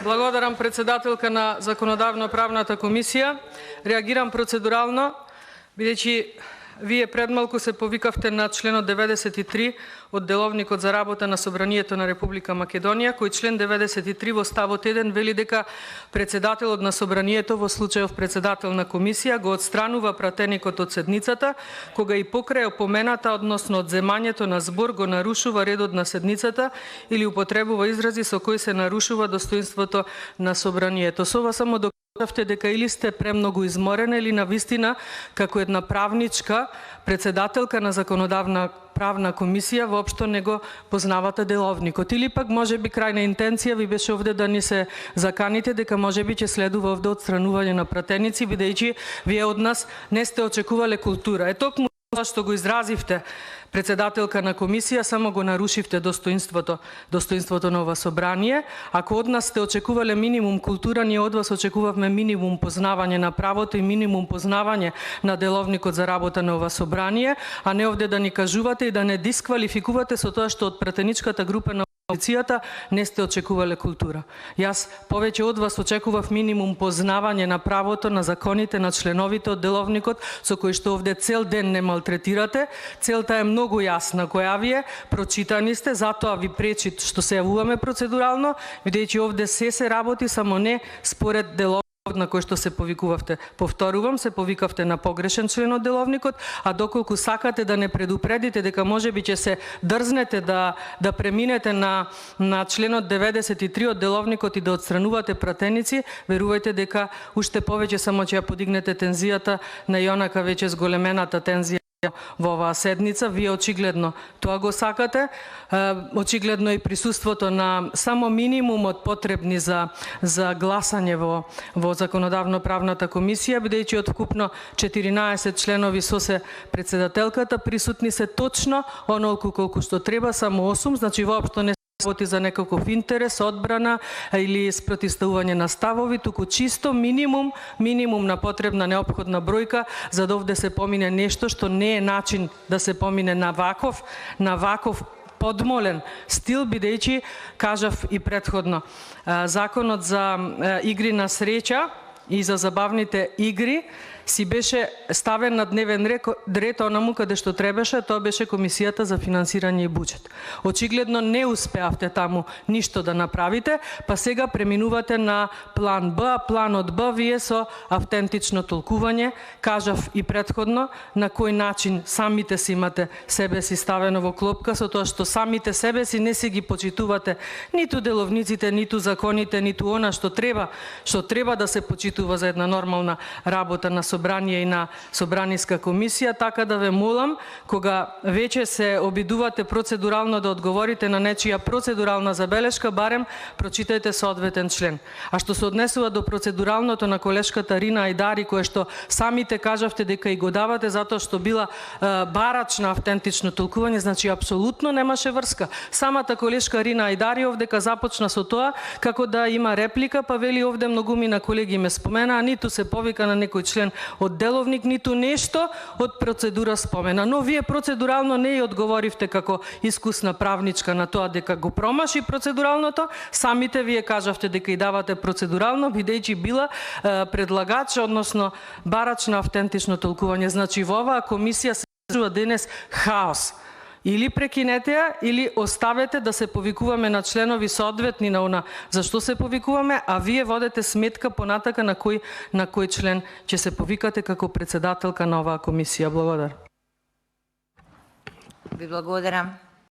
Благодарам, председателка на Законодавно-правната комисија. Реагирам процедурално, бидејќи вие пред малку се повикавте на членот 93 од Деловникот за работа на Собранието на Република Македонија, кој член 93 во ставот 1 вели дека председателот на Собранието, во случајов председател на комисија, го отстранува пратеникот од седницата, кога и покрај опомената, односно одземањето на збор, го нарушува редот на седницата или употребува изрази со кои се нарушува достоинството на Собранието. Со ова само доказавте дека или сте премногу изморена или навистина како една правничка председателка на Законодавна правна комисија воопшто не го познавате Деловникот. Или пак можеби крајна интенција ви беше овде да ни се заканите дека можеби ќе следува овде отстранување на пратеници, бидејќи вие од нас не сте очекувале култура. Токму што го изразивте председателка на комисија, само го нарушивте достоинството на ова собрание. Ако од нас сте очекувале минимум култура, ние од вас очекувавме минимум познавање на правото и минимум познавање на Деловникот за работа на ова собрание, а не овде да ни кажувате и да не дисквалификувате со тоа што од пратеничката група на опозицијата не сте очекувале култура. Јас повеќе од вас очекував минимум познавање на правото, на законите, на членовите од Деловникот, со кои што овде цел ден не малтретирате. Целта е многу јасна, која вие прочитани сте, затоа ви пречи што се јавуваме процедурално, бидејќи овде се работи, само не според Деловникот на кој што се повикувавте. Повторувам, се повикавте на погрешен член од Деловникот, а доколку сакате да не предупредите дека можеби ќе се дрзнете да преминете на членот 93 од Деловникот и да отстранувате пратеници, верувајте дека уште повеќе само ќе ја подигнете тензијата на јонака веќе зголемената тензија во оваа седница. Вие очигледно тоа го сакате, очигледно и присуството на само минимумот потребни за гласање во Законодавно-правната комисија, бидејќи од вкупно 14 членови со се председателката, присутни се точно онолку колку што треба, само 8, значи воопшто не работи за некаков интерес, одбрана или спротивставување на ставови, туку чисто минимум на потребна неопходна бројка за да овде се помине нешто што не е начин да се помине на ваков подмолен стил, бидејќи кажав и претходно, Законот за игри на среќа и за забавните игри си беше ставен на дневен ред онаму каде што требаше, тоа беше Комисијата за финансирање и буџет. Очигледно не успеавте таму ништо да направите, па сега преминувате на план Б, а планот Б вие со автентично толкување, кажав и претходно, на кој начин самите си имате себе си ставено во клопка, со тоа што самите себе си не си ги почитувате ниту деловниците, ниту законите, ниту она што треба да се почитува за една нормална работа на собрание и на собраниска комисија, така да ве молам, кога веќе се обидувате процедурално да одговорите на нечија процедурална забелешка, барем прочитајте соодветен член. А што се однесува до процедуралното на колешката Рина Ајдари, кое што самите кажавте дека и го давате затоа што била барач на автентично толкување, значи апсолутно немаше врска. Самата колешка Рина Ајдари овдека започна со тоа како да има реплика, па вели овде многумина колеги ме спомена, а ниту се повика на некој член од Деловник, ниту нешто од процедура спомена. Но вие процедурално не ја одговоривте како искусна правничка на тоа дека го промаши процедуралното, самите вие кажавте дека и давате процедурално, бидејќи била предлагач, односно барач на автентично толкување. Значи во оваа комисија се случува денес хаос. Или прекинете ја, или оставете да се повикуваме на членови соодветни на она зашто се повикуваме, а вие водете сметка понатака на кој член ќе се повикате како председателка на оваа комисија. Благодарам. Ви благодарам.